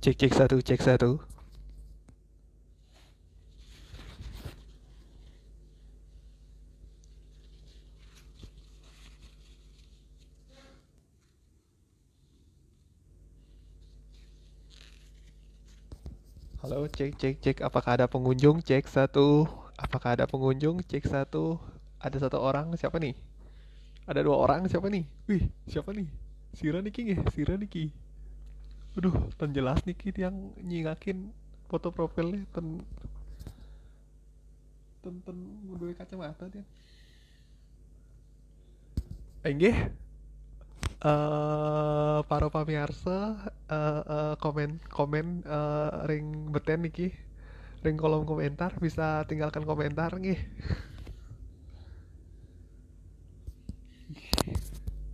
Cek cek satu, cek satu. Halo, cek cek cek. Apakah ada pengunjung? Cek satu. Apakah ada pengunjung? Cek satu. Ada satu orang. Siapa nih? Ada dua orang. Siapa nih? Wih, siapa nih? Sira Niki nggih? Sira Niki. Aduh, tan jelas Niki yang nyingakin foto profilnya ten dua kacamata dia. Enggih, para pamirsa, komen komen ring beten niki, ring kolom komentar bisa tinggalkan komentar nih.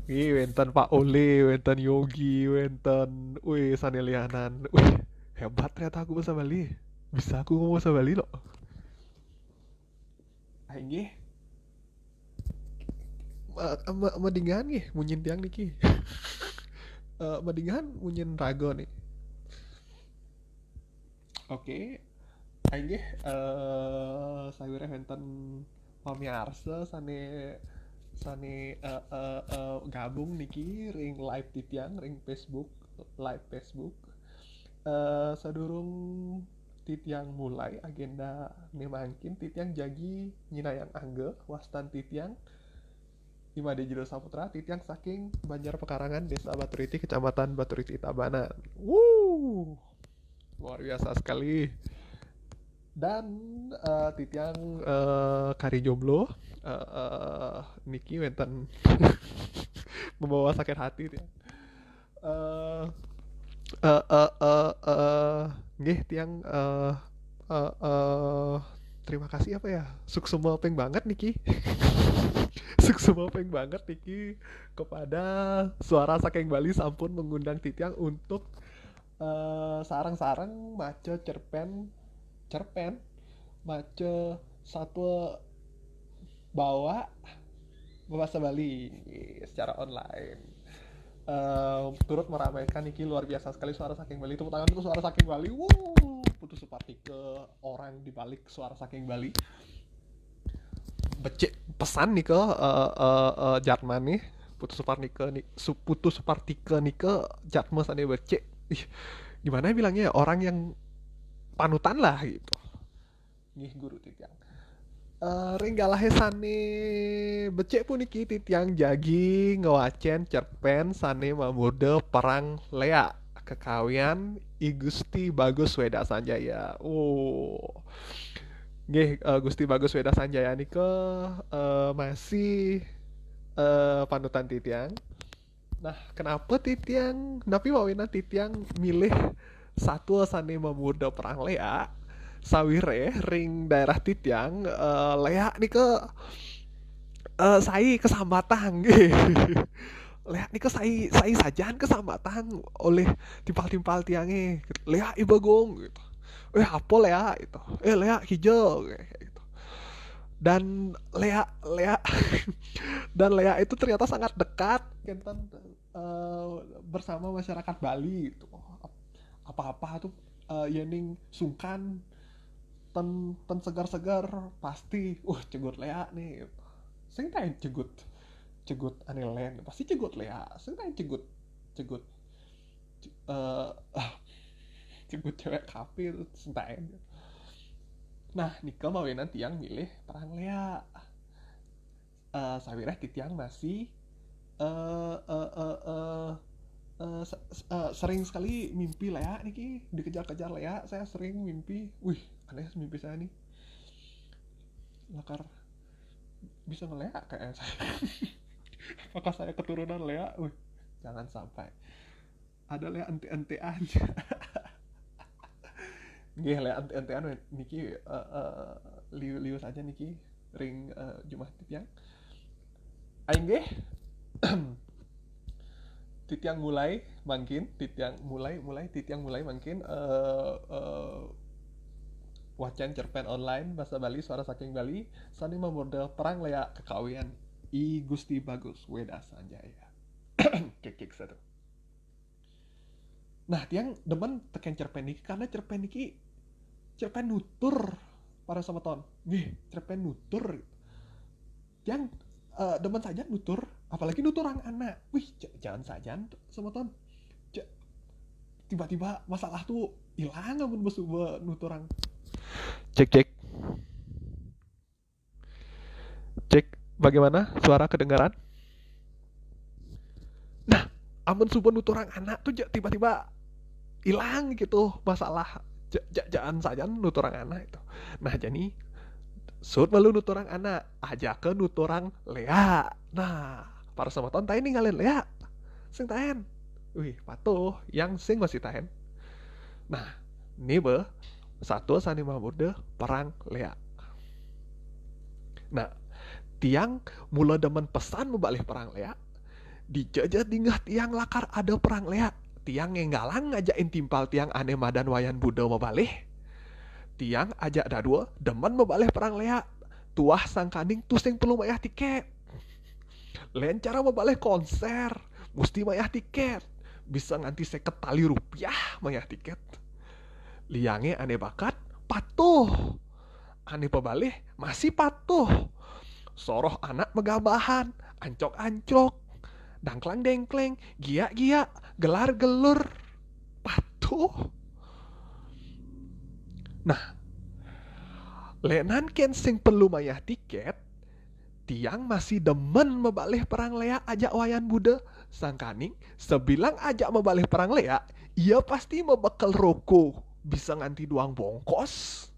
Wih, wenten Pak Ole, wenten Yogi, wenten, wih, Sanelianan, wih, hebat ternyata aku bahasa Bali. Bisa aku ngomong bahasa Bali loh. Aing mendingan nih munyin tiang niki. Mendingan munyin rago nih. Oke, aing sayure wenten pamiarsa sane sane gabung niki ring live di tiang ring Facebook, live Facebook. Sadurung titiang mulai agenda memangkin titiang jagi nyina yang angge wastan titiang Imade Jero Saputra titiang saking Banjar Pekarangan Desa Baturiti Kecamatan Baturiti Tabanan. Luar biasa sekali. Dan titiang kari jomblo Niki wenten membawa sakit hati dia. Eh nggih tiang uh, uh, terima kasih apa ya? Suksema peng banget Niki. Suksema peng banget Niki kepada Suara Saking Bali sampun mengundang Titiang untuk sarang-sarang mace cerpen cerpen mace satu bawa bahasa Bali secara online. Turut meramaikan Niki luar biasa sekali Suara Saking Bali. Tepuk tangan untuk Suara Saking Bali. Putus Suparti ke orang di balik Suara Saking Bali. Becek pesan nih ke Jatman nih. Putus Supartike nih ke Jatman sana becek. Ih, gimana bilangnya ya, orang yang panutan lah gitu. Nih guru titiang. Ringgalah sane becek pun iki titiang jagi ngewacen cerpen sane mamude perang lea kekawian I Gusti Bagus Weda Sanjaya. Nggih, Gusti Bagus Weda Sanjaya nike masih panutan titiang. Nah, kenapa titiang? Tapi wawina titiang milih satu sane memuda perang lea sawire ring daerah titiang lea nih ke sai kesambatan gitu. Lea nih ke sai sajan kesambatan oleh timpal-timpal tiangnya. Lea ibagong gitu. Apa Lea itu? Lea hijau kayak gitu. Dan Lea dan Lea itu ternyata sangat dekat Kenten bersama masyarakat Bali gitu. Apa-apa tuh yening sungkan ten segar-segar pasti cegut Lea nih. Sing tanya cegut cegut anelen pasti cegut Lea. Sing tanya cegut cegut eh cegut cewek kafe itu sentain. Nah, Nika mau nanti yang milih perang Lea. Sawireh titiang masih eh eh eh eh sering sekali mimpi Lea nih dikejar-kejar Lea. Saya sering mimpi, wih aneh mimpi saya nih, lakar bisa ngelea kayak saya. Apakah saya keturunan Lea? Wih, jangan sampai ada Lea ente-entean. Nggih Lea ente-entean niki liu-liu saja niki ring Jumat titiang aing nggih. Titiang mulai mangkin titiang mulai mangkin wacan cerpen online bahasa Bali Suara Saking Bali sani memodel perang lea kekawian I Gusti Bagus Weda Sanjaya. Kekik satu. Nah tiang demen teken cerpen niki karena cerpen niki cerpen nutur para sameton. Nggih, cerpen nutur. Tiang demen saja nutur, apalagi nutur anak. Wih, jangan saja sameton. Tiba-tiba masalah tuh hilang amun besuba nuturang. Cek cek. Cek bagaimana suara kedengaran? Nah, amun suba nuturang anak tuh tiba-tiba hilang gitu masalah. Jangan saja nuturang anak itu. Nah, jadi sud malu nuturang anak, aja ke nuturang Lea. Nah, para sameton tahen ninggalin Lea. Sing tahen. Wih, patuh, yang sing masih tahen. Nah, ini be satu sanima muda perang Lea. Nah, tiang mula demen pesan membalik perang Lea. Dijajah dingah tiang lakar ada perang Lea. Tiang ngenggalang ngajakin timpal tiang aneh madan wayan Buddha membalik. Tiang ajak dadua demen membalik perang Lea. Tuah sangkaning tuh sing perlu mayah tiket. Lain cara membalik konser, mesti mayah tiket. Bisa nganti seket tali rupiah mayah tiket. Liange aneh bakat, patuh. Aneh pebalik, masih patuh. Soroh anak megabahan, ancok-ancok, dangklang-dengkleng, giak-giak, gelar-gelur, patuh. Nah, lenan ken sing perlu mayah tiket, tiang masih demen membalik perang Lea ajak wayan Buddha. Sangkaning, sebilang ajak membalik perang Lea, ia pasti membekal roko. Bisa nganti doang bongkos.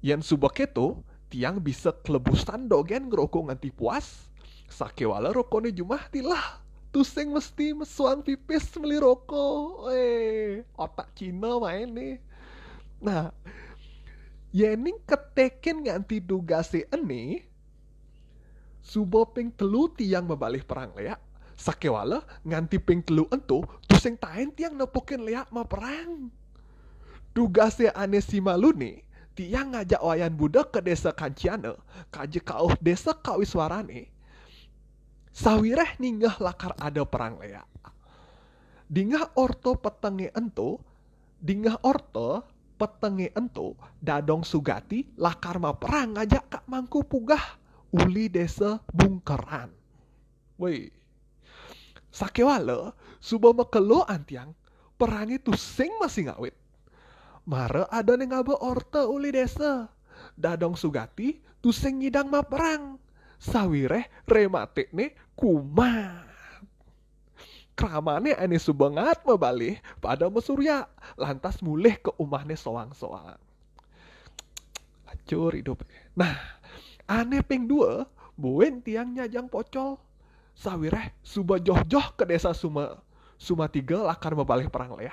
Yang subak itu, tiang bisa kelebusan dogen ngerokok nganti puas. Sakewala rokone jumah tilah. Tuseng mesti mesuang pipis beli rokok. Otak Cina main nih. Nah, yening keteken nganti dugase ene, subo ping telu tiang membalik perang Lea. Sakewala nganti ping telu ento, tuseng tahen tiang nepokin Lea ma perang. Tugasnya ane si malune, tiang ngajak wayan Buddha ke desa Kanciana, kaje kauh desa Kawiswarane. Sawireh ninggah lakar ada perang Lea. Dingah orto petenge ento, dadong sugati lakar ma perang ngajak kak mangku pugah uli desa Bungkeran. Woi, sakewala suba makelo antiang perang itu sing masih ngawit. Mare ada ning ngabe orte uli desa. Dadong sugati tuseng ngidang ma perang. Sawireh remate ne kumat. Kramane ane subengat mabali pada mesurya. Lantas mulih ke umahne soang-soang. Hancur hidup. Nah, ane ping dua buen tiang nyajang pocol. Sawireh suba joh-joh ke desa Suma tiga lakar mabalik perang Lea.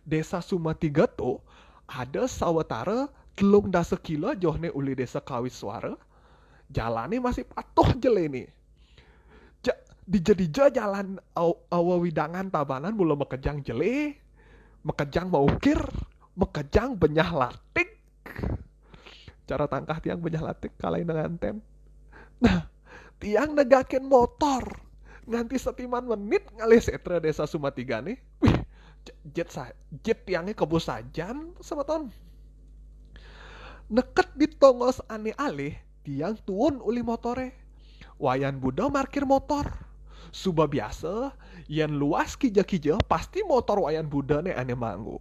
Desa Suma tiga tuh ada sawetara 3 kilo johne uli desa Kawiswara. Jalannya masih patuh jele nih. Dija jalan awawidangan tabanan mula mekejang jele, mekejang maukir, mekejang benyah latik. Cara tangkah tiang benyah latik kalain dengan tem. Nah, tiang negakin motor. Nganti setiman menit ngalih setra desa Suma tiga nih. Wih, jet tiangnya kebus sajan semeton. Neket di tongos ane alih, tiang tuun uli motore. Wayan Buddha markir motor. Suba biasa, yang luas kija-kija pasti motor wayan Buddha ne ane manggu.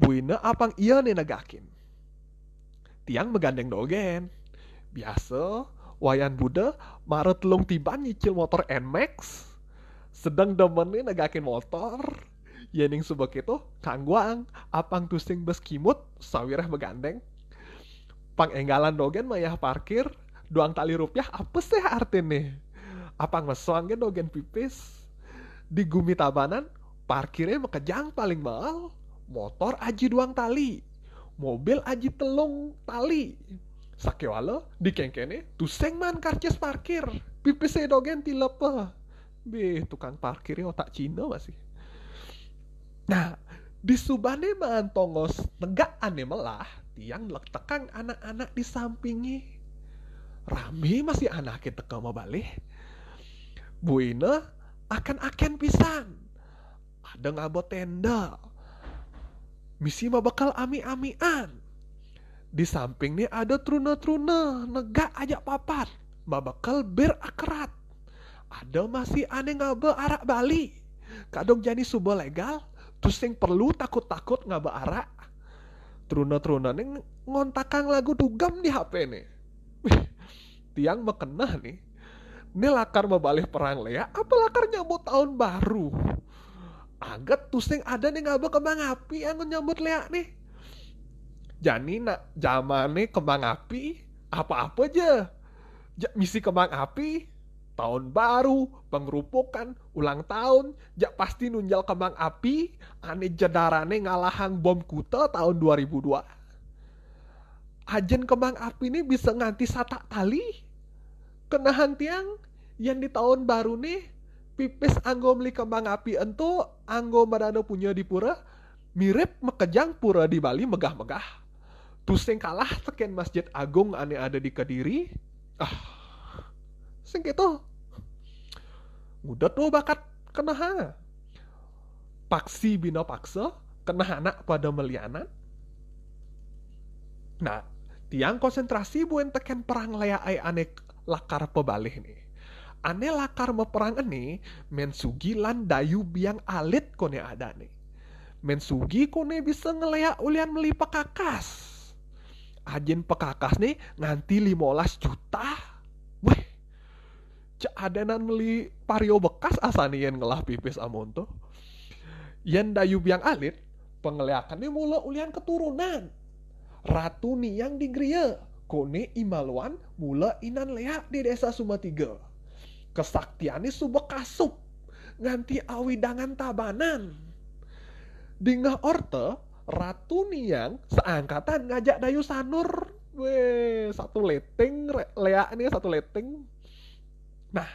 Buina apang iya ne negakin. Tiang megandeng dogen. Biasa, wayan Buddha maret telung tiban nyicil motor NMAX. Sedang demennya negakin motor. Yening subak itu kangguang apang tusing bes kimut sawireh begandeng. Pangenggalan dogen mayah parkir doang tali rupiah apa sih artinya? Apang mesoang gen dogen pipis di gumi tabanan parkirnya mekejang paling mahal. Motor aji doang tali, mobil aji telung tali. Sakewala di kengkene tuseng man karcis parkir pipisnya dogen tilepa. Beh tukang parkirnya otak Cina masih. Nah, di subane mantongos tegak ane melah, tiang lek tekang anak-anak di sampingi. Rame masih anaknya teka mau balik. Buina akan pisan. ada ngaba tenda. Misi mah bakal ami-amian. Di samping nih ada truna-truna, negak aja papat. Bakal berakrat. Ada masih aneh ngaba arak Bali. Kadang jadi suba legal, terus yang perlu takut-takut ngaba arak. Truna-truna nih ngontakang lagu dugam di HP nih. Tiang mekenah nih. Ini lakar balik perang lea, apa lakar nyambut tahun baru? Agak tusing ada nih ngaba kembang api yang nyambut lea nih. Jadi nak zamane kembang api, apa-apa aja. Misi kembang api, tahun baru, pengerupukan, ulang tahun, pasti nunjal kembang api, ane jedarane ngalahang bom kuta tahun 2002. Ajen kembang api ini bisa nganti satak tali. Kenahan tiang yang di tahun baru nih, pipis anggo beli kembang api ento, anggo madano punya di pura, mirip mekejang pura di Bali megah-megah. Terus yang kalah teken Masjid Agung ane ada di Kediri. Sing gitu. Udah tuh bakat kenahan. Paksi bina paksa, kenahana pada melianan. Nah, tiang konsentrasi buen teken perang laya ai ane lakar pebalih nih. Ane lakar meperang ini mensugi lan dayu biang alit kone ada nih. Mensugi kone bisa ngeleak ulian meli pekakas. Ajen pekakas nih nganti 15 juta. Weh, cak adenan meli pario bekas asani yen ngelah pipis amonto. Yen dayu biang alit, pengeleakannya mula ulian keturunan. Ratu Niang di Gria, kone Imaluan mula inan leak di desa Sumatiga. Kesaktiannya subek kasup, nganti awidangan tabanan. Dingah orte, Ratu Niang seangkatan ngajak dayu sanur. Weh, satu leteng, leak ini satu leteng. Nah,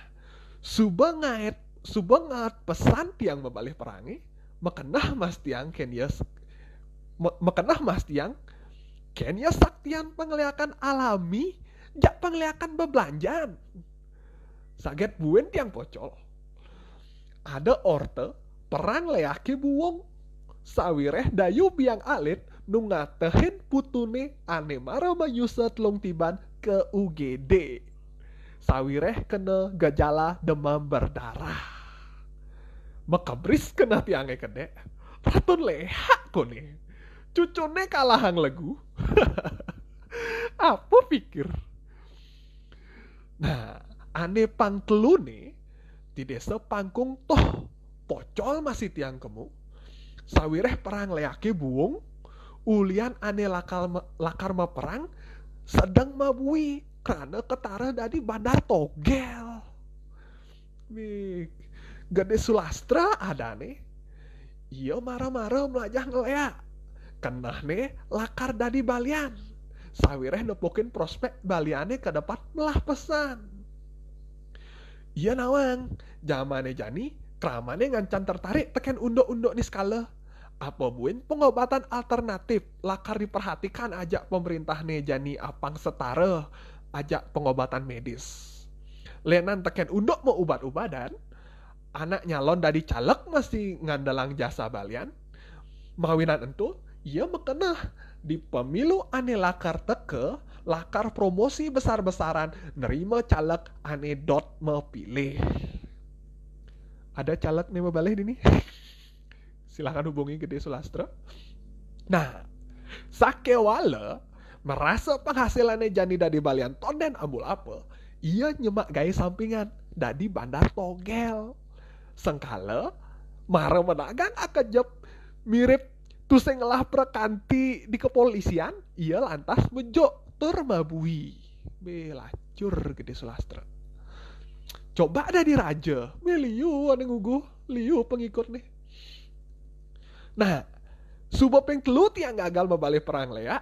subengat pesan tiang membalih perangi, mekenah mas tiang Kenya saktian pengeliakan alami, jak pengeliakan bebelanjan. Saget buen tiang pocol. Ada orte perang leake buwong. Sawireh dayu biang alit nungatehin putune ane mara mayusat long tiban ke UGD. Sawireh kena gejala demam berdarah. Makabris kena tiange kede. Ratun leha kone. Cucune kalahang lagu. Apa pikir? Nah, ane pangtelune di desa Pangkung toh pocol masih tiang kemu. Sawireh perang leake buung, ulian ane lakar ma perang sedang mabui karena ketara dari Bandar Togel. Gede Sulastra ada nih. Iya marah-marah melajah ngeleak. Kenah nih lakar dari Balian. Sawireh nepokin prospek Baliane ke depan melah pesan. Iya nawang, zamane jani, kramane ngancan tertarik teken undok-undok ni skala. Apa buin pengobatan alternatif lakar diperhatikan ajak pemerintah nih jani apang setara ajak pengobatan medis. Lenan teken undok mau ubat-ubatan, anak nyalon dari caleg masih ngandalang jasa Balian. Mawinan entu, ia mekenah di pemilu ane lakar teke, lakar promosi besar-besaran nerima caleg ane dot mepilih. Ada caleg nih balik ini? Silahkan hubungi Gede Sulastra. Nah, sakewala merasa penghasilannya jani dari Balian tonden ambul apa, ia nyemak gaya sampingan dari Bandar Togel. Sengkala marah menagang akajep mirip tuseng lah perkanti di kepolisian, ia lantas menjok termabui. Belacur Gede Sulastra. Coba ada di raja, liu ane nguguh, liu pengikut nih. Nah, subab yang telut yang gagal membalik perang lea,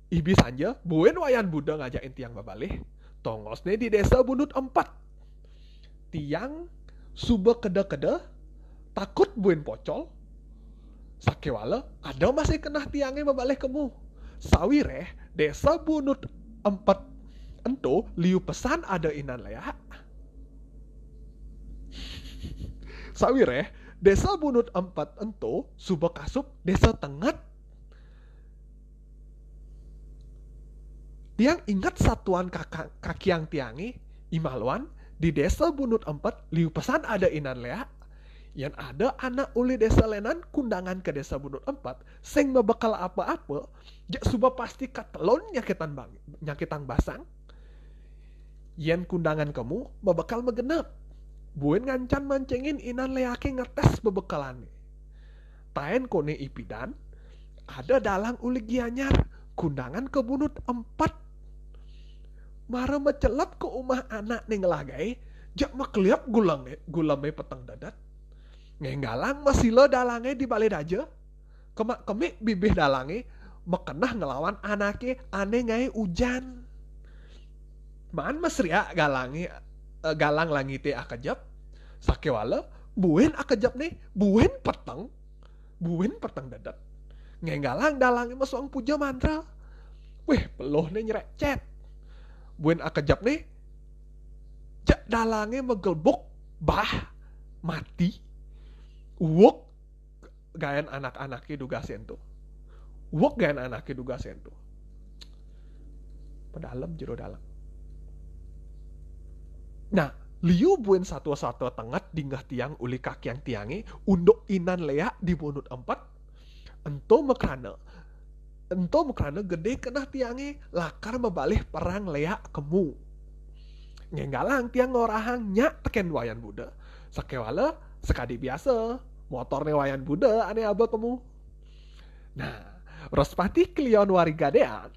ibi sanja, buen wayan Buddha ngajakin tiang membalik, tongosnya di desa Bundut 4. Tiang suba kede-kede, takut buen pocol, sakewala, ada masih kena tiangnya membalik kemu. Sawireh, desa Bundut 4, ento liu pesan ada inan lea. Sawireh, Desa Bunut 4 ento suba kasup desa tengat. Tiang ingat satuan kakiang tiangi Imaluan di desa Bunut 4 liu pesan ada inan lea. Yang ada anak uli desa lenan kundangan ke desa Bunut 4 sing mebekal apa-apa jak suba pasti katelon nyakitan basang. Yen kundangan kamu mebekal megenep. Buen ngancan mancingin inan leake ngetes bebekalannya. Taen kone ipidan, ada dalang uli gianyar, kundangan ke Bunut 4. Mara mecelap ke rumah anak ning lagai, jak makeliap gulame peteng dadat. Ngenggalang masilo dalange di balai daja. Kemak kemik bibih dalange, mekenah ngelawan anake ane ngai ujan. Man mesria galang langite akejap. Sakewala, buen akejap nih, buen peteng dadat. Ngenggalang dalange masuang puja mantra. Weh, peluh nih nyerecet. Buen akejap nih, jak dalange megelbok, mati. Uwok gayan anak-anaknya duga sento. Pedalem jero dalam. Nah, liu buen satu-satu tengat dinggah tiang uli kaki yang tiangi unduk inan lea di Bunut 4. Ento mekrana gede kena tiangi lakar mebalih perang lea kemu. Ngenggalang tiang ngorahang nyak teken wayan Buddha. Sakewala sekadi biasa motornya wayan Buddha ane abah kemu. Nah, Rospati klion warigadean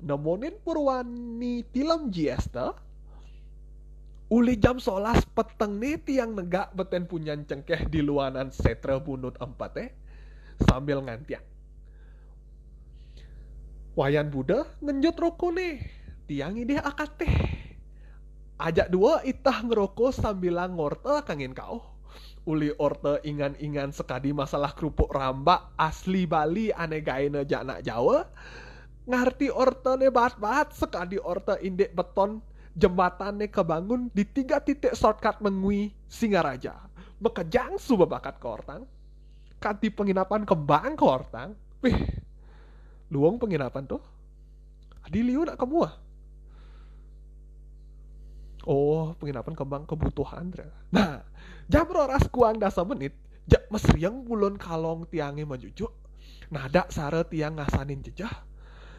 nemonin Purwani tilam jiesta. Uli jam 11 peteng nih tiang negak beten punyan cengkeh di luanan setra Bunut 4 sambil ngantiang. Wayan Buddha ngenjut rokok nih, tiang ide akad teh. Ajak dua itah ngerokok sambil ngorte kangin kau. Uli orte ingan-ingan sekadi masalah kerupuk rambak asli Bali ane gaene jana Jawa. Ngarti orte ne bat-bat sekadi orte indek beton jembatannya kebangun di 3 titik shortcut mengui Singaraja. Mekejang suba bakat ke Ortang. Kanti penginapan kembang ke Ortang. Wih, luang penginapan tuh. Adi liu nak kamu ah? Oh, penginapan kembang kebutuhan. Nah, jam roras kuang dasa menit, jak mesriang bulon kalong tiangnya majujuk. Nada sare tiang ngasanin jejah.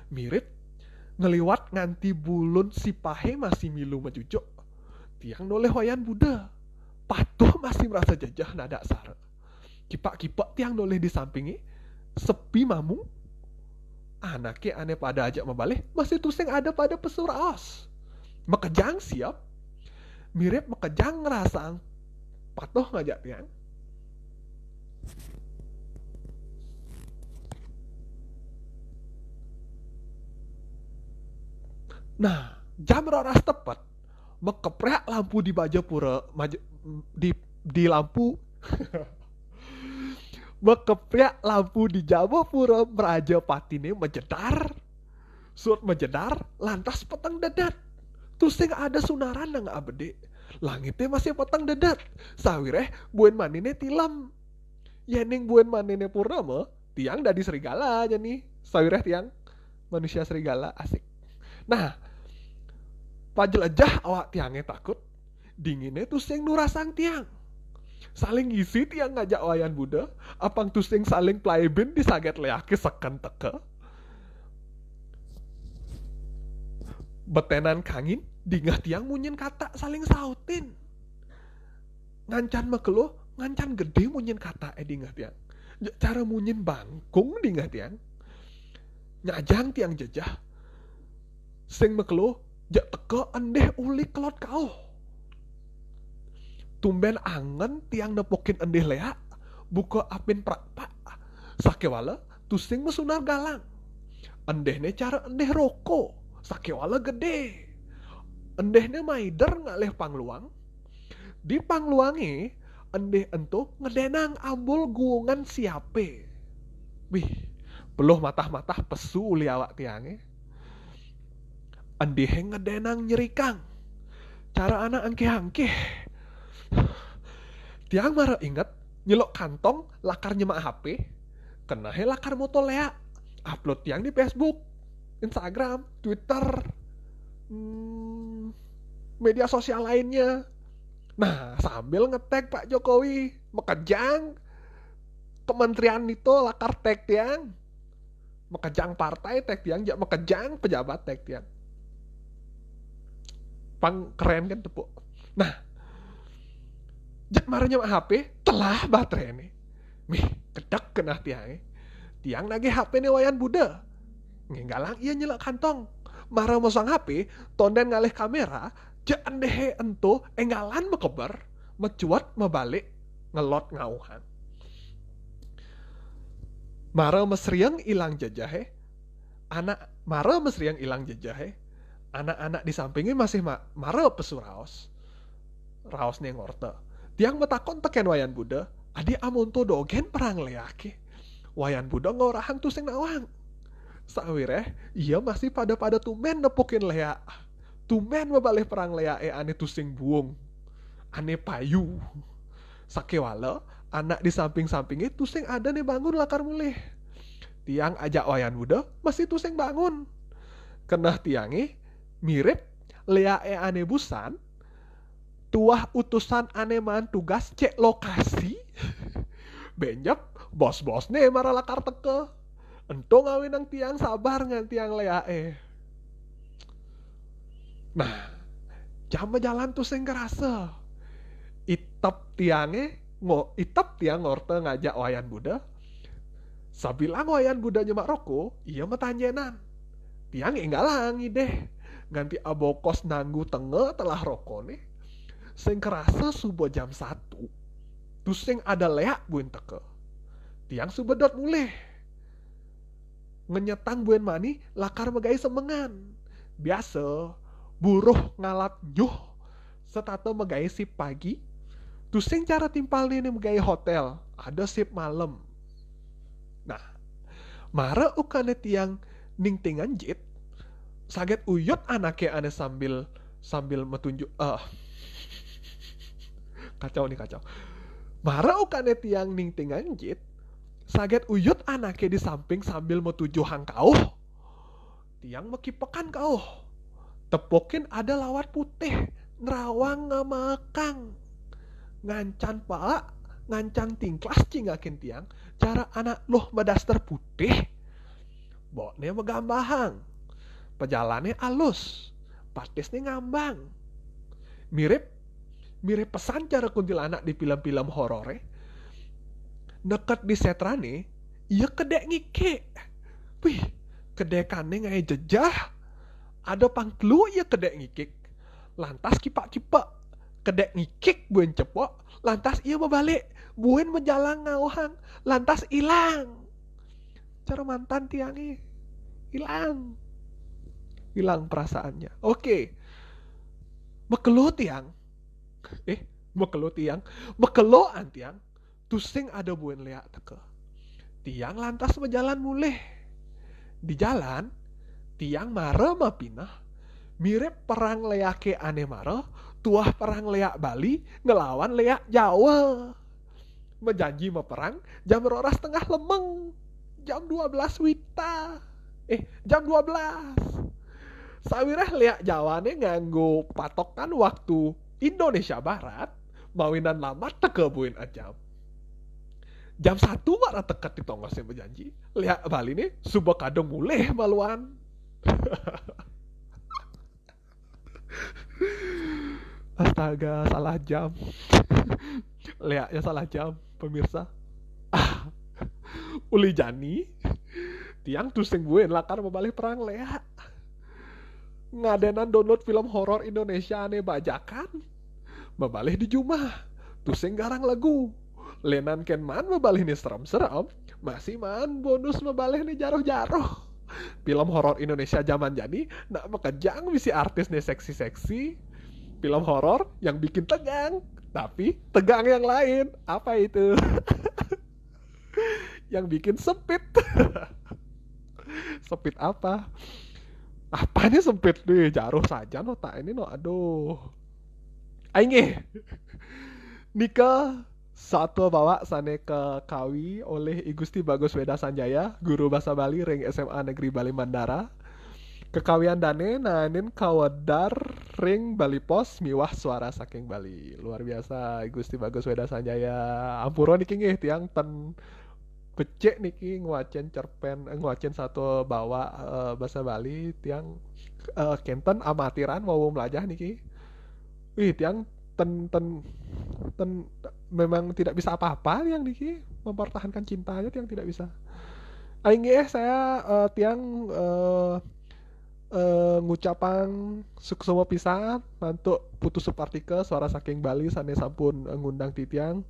Mirip ngeliwat nganti bulun si pahe masih milu majujuk. Tiang noleh wayan Buddha. Patuh masih merasa jajah nada sare. Kipak-kipak tiang noleh di sampingi. Sepi mamu. Anaknya ane pada ajak membalik. Masih tusing ada pada pesuraos. Mekejang siap. Mirip mekejang ngerasang. Patuh ngajak tiang. Nah, jam roras tepat mekeprek lampu di baja pura di lampu mekeprek lampu di Jawa pura Meraja Patine mejedar. Suat mejedar lantas peteng dadat. Tusing ada sunaran nang abede. Langitnya masih peteng dadat. Sawireh buen manine tilam. Yening buen manine purnama tiang dadi serigala aja nih. Sawireh tiang manusia serigala asik. Nah, pajelajah awak tiangnya takut. Dinginnya tusing nurasang tiang. Saling isi tiang ngajak wayan Buddha. Apang tusing saling playbin disaget leake seken teke. Betenan kangin dingah tiang munyin kata saling sautin. Ngancan makelo, ngancan gede munyin kata dingah tiang. Cara munyin bangkung dingah tiang. Nyajang tiang jejah. Sing makelo jak teka endeh uli kelot kau. Tumben angen tiang nepokin endeh lea. Buka apin prakpak. Sakewala tusing mesunar galang. Endehnya cara endeh roko. Sakewala gede. Endehnya maider ngalih pangluang. Di pangluangi endeh ento ngedenang ambul guungan siape. Wih, peluh matah-matah pesu uli awak tiangnya. Endeh ngedenang nyerikang. Cara anak angkeh-angkeh. Tiang marah ingat nyelok kantong lakar nyemak HP kena he lakar moto lea upload yang di Facebook, Instagram, Twitter, media sosial lainnya. Nah, sambil ngetag Pak Jokowi mekejang kementerian itu lakar tag tiang, mekejang partai tag tiang, mekejang pejabat tag tiang. Pang keren kan tepuk. Nah, jak marahnya HP telah baterai nih. Mih, kedek kena tiang. Tiang nagih HP nih wayan Buddha. Nggalang iya nyelak kantong. Marah masang HP, tonden ngalih kamera, jak andehe ento enggalan mekebar, mecuat mebalik, ngelot ngauhan. Marah mesriang ilang jajahe, marah mesriang ilang jajahe, anak-anak di sampingnya masih marah pesuraos. Raos nih ngorte. Tiang metakon teken wayan Buddha, adi amonto dogen perang leake. Wayan Buddha ngorahan tuh sing nawang. Sawireh, iya masih pada tumen nepukin lea. Tumen mebalik perang lea ane tusing buung. Ane payu. Sakewala, anak di samping-sampingnya tusing ada nih bangun lakar mulih. Tiang ajak wayan Buddha masih tusing bangun. Kenah tiangi mirip lea ane busan. Tuah utusan ane man tugas cek lokasi. Benyep, bos-bos nih marah lakar teke. Ento ngawin ang tiang sabar ngan tiang leae. Nah, jam jalan tuh sing kerasa. Itap tiang ngorte ngajak wayan Buddha. Sabilang wayan Buddha nyemak roko, iya metanjenan. Tiang enggalang deh. Ganti abokos nanggu tenge telah roko nih. Sing kerasa subuh jam 1. Tuh sing ada leak buin teke. Tiang subedot mulih. Ngenyetang buen mani lakar megai semengan. Biasa buruh ngalap nyuh setato megai sip pagi. Tusing cara timpal nih megai hotel. Ada sip malam. Nah, mara ukane tiang ning-tingan jit. Saget uyut anaknya ane sambil metunjuk. Kacau nih kacau. Mara ukane tiang ning-tingan jit. Saget uyut anaknya di samping sambil metuju hangkauh. Tiang mekipekan kauh. Tepokin ada lawat putih. Ngerawang ngamakang. Ngancan pala, ngancan tingklas cingakin tiang. Cara anak loh madaster putih. Boknya megambahang. Pejalannya alus. Patisnya ngambang. Mirip pesan cara kuntilanak di film-film horore. Deket di setrane, iya kedek ngike. Wih, kedekane ngai jejah. Ada pangklu iya kedek ngikik. Lantas kipak-kipak. Kedek ngikik buen cepok. Lantas iya membalik. Buen menjalang ngauhang. Lantas ilang. Cara mantan tiangi. Hilang perasaannya. Oke. Mekelo tiang. Mekeloan tiang. Tusing ada buen leak teke. Tiang lantas berjalan mulih. Di jalan, tiang mare mapinah. Mirip perang leake ane mare, tuah perang leak Bali ngelawan leak Jawa. Menjanji meperang jam 2:30 lemeng. Jam 12 wita. Jam 12. Sawirah leak Jawane nganggo patokan waktu Indonesia Barat. Mawinan lama teke buin ajam. Jam 1 marah tekat di tongosnya berjanji. Lihat Bali nih, subah kadang mulai maluan. Astaga, salah jam. Lihatnya salah jam, pemirsa. Uli Jani, tiang tusing buen lakar membalik perang leak. Ngadenan download film horor Indonesia aneh bajakan. Membalik di Jumah, tusing garang lagu. Lenan ken man mebalih nih serem-serem, masih man bonus mebalih nih jaroh-jaroh. Film horor Indonesia zaman jadi nak mekejang misi artis nih seksi-seksi. Film horor yang bikin tegang, tapi tegang yang lain. Apa itu? Yang bikin sempit. Sempit apa? Apanya sempit nih? Jaroh saja tak ini aduh. Aing nikah Satu bawa sane ke Kawi oleh I Gusti Bagus Weda Sanjaya, guru bahasa Bali ring SMA Negeri Bali Mandara. Kekawian dane nanin kawadar ring Bali Pos miwah suara saking Bali. Luar biasa I Gusti Bagus Weda Sanjaya. Ampura niki nggih tiang ten becek niki nguacen cerpen nguacen satu bawa bahasa Bali tiang kenten amatiran mau melajah niki. Wih tiang ten ten ten memang tidak bisa apa-apa yang niki mempertahankan cintanya tiang tidak bisa. Aing saya tiang ngucapang suksema pisan mantuk putus supartike suara saking Bali sane sampun ngundang titiang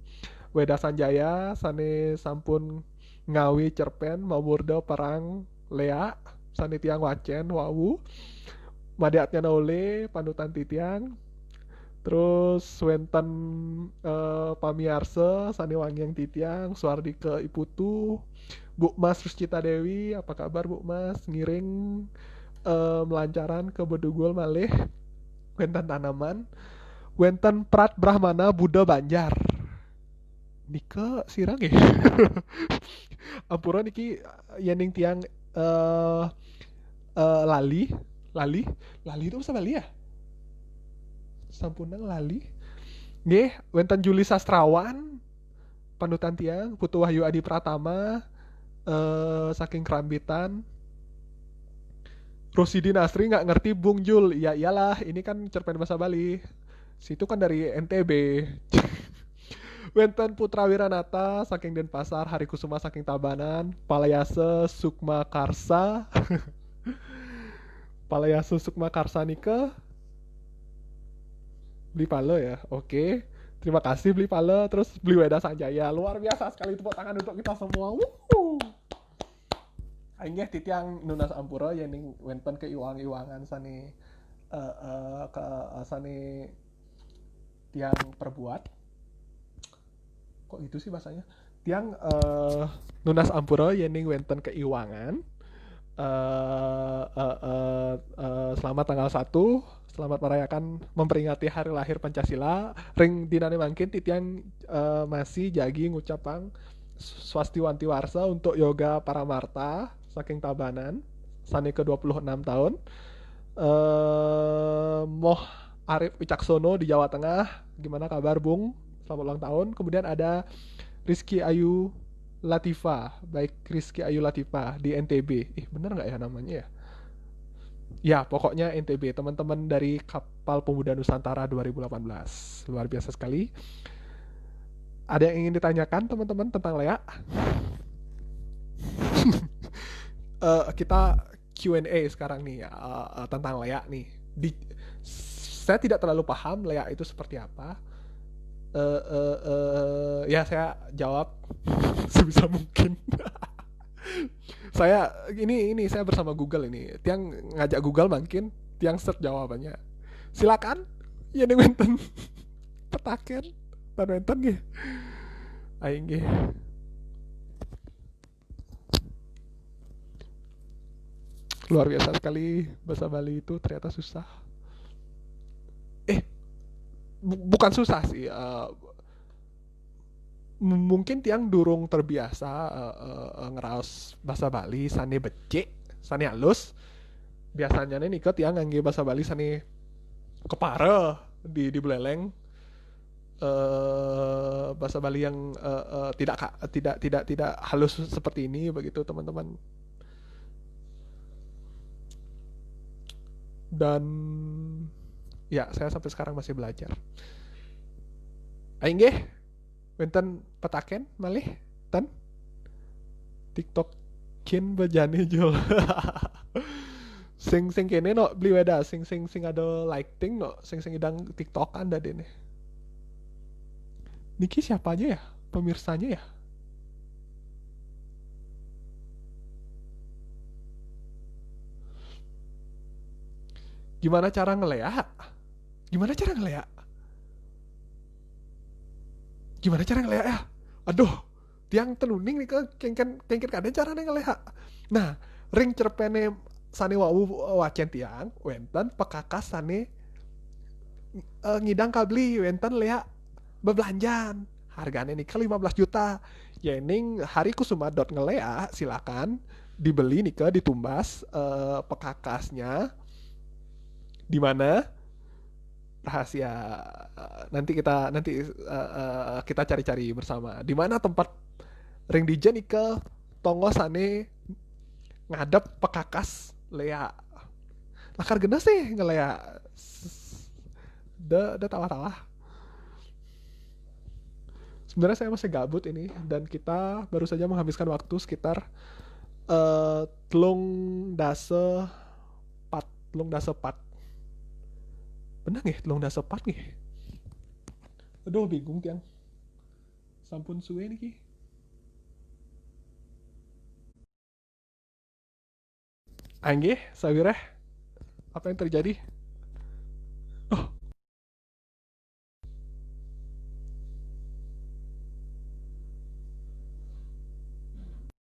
Weda Sanjaya sane sampun ngawi cerpen mamurda perang Lea sane tiang wacen wawu madiatnya naule panutan titiang terus wenten pamiarsa sane wangiang titiang suardi ke iputu Bu Mas Ruscita Dewi apa kabar Bu Mas ngiring melancaran ke Bedugul malih wenten tanaman wenten Prat Brahmana Buddha Banjar Nika sirang ya ampura niki yening tiang eh lali lali lali itu bahasa Bali ya sampunang lali nggih wenten Juli Sastrawan panutan tiang Putu Wahyu Adi Pratama saking Kerambitan Rosidin Asri nggak ngerti Bung Jul ya iyalah ini kan cerpen bahasa Bali situ kan dari NTB Wenten Putra Wiranata saking Denpasar Hari Kusuma saking Tabanan Palayase Sukma Karsa Palayase Sukma Karsa Nike beli pale ya oke terima kasih beli pale terus beli Weda Sanjaya luar biasa sekali tepuk tangan untuk kita semua aingnya titiang nunas ampura yang wenten ke iwang-iwangan sani ke sani tiang perbuat kok gitu sih bahasanya tiang nunas ampura yang wenten ke iwangan selamat tanggal 1 selamat merayakan memperingati hari lahir Pancasila ring dinane mangkin titiang masih jagi ngucapang swastiwanti warsa untuk Yoga Paramarta saking Tabanan sani ke 26 tahun Moh Arif Wicaksono di Jawa Tengah gimana kabar Bung selamat ulang tahun kemudian ada Rizky Ayu Latifa baik Rizky Ayu Latifa di NTB bener nggak ya namanya ya ya pokoknya NTB teman-teman dari Kapal Pemuda Nusantara 2018 luar biasa sekali ada yang ingin ditanyakan teman-teman tentang Lea kita Q&A sekarang nih tentang Lea nih. Saya tidak terlalu paham Lea itu seperti apa. Ya saya jawab sebisa mungkin. ini saya bersama Google ini. Tiang ngajak Google mungkin tiang search jawabannya. Silakan. Ya ning wenten petaken tan wenten nggih. Aing nggih. Luar biasa sekali bahasa Bali itu ternyata susah. Bukan susah sih. Mungkin tiang durung terbiasa ngeraos bahasa Bali sane becek, sane halus. Biasanya nih ke tiang ngangge bahasa Bali sane kepare di beleleng. Bahasa Bali yang tidak halus seperti ini begitu teman-teman. Dan ya saya sampai sekarang masih belajar. Aing nggih wenten petaken malih tan TikTok kin bejane jol. sing kene no beli weda sing ada lighting no sing idang TikTok anda dene. Niki siapanya ya? Pemirsanya ya? Gimana cara ngelea? Gimana cara ngelea? Gimana cara ngelea ya? Aduh, tiang tenuning nih ke kengken kadang cara ngelea. Nah, ring cerpene sane wawu wacen tiang, wenten pekakas sane ngidang kabli wenten lea bebelanjan. harganya nih ke 15 juta. Ya ini hari kusuma dot ngelea, silakan dibeli nih ke ditumbas pekakasnya di mana rahasia, kita cari-cari bersama di mana tempat ring DJ nih ke tongosane ngadep pekakas Lea. Lakar gena sih ngelea. Tawa-tawa. Sebenarnya saya masih gabut ini dan kita baru saja menghabiskan waktu sekitar telung dase pat. Benar nggih telung dase pat nggih. Aduh bingung tiang. Sampun suwe niki. Anggih, Sawireh, apa yang terjadi?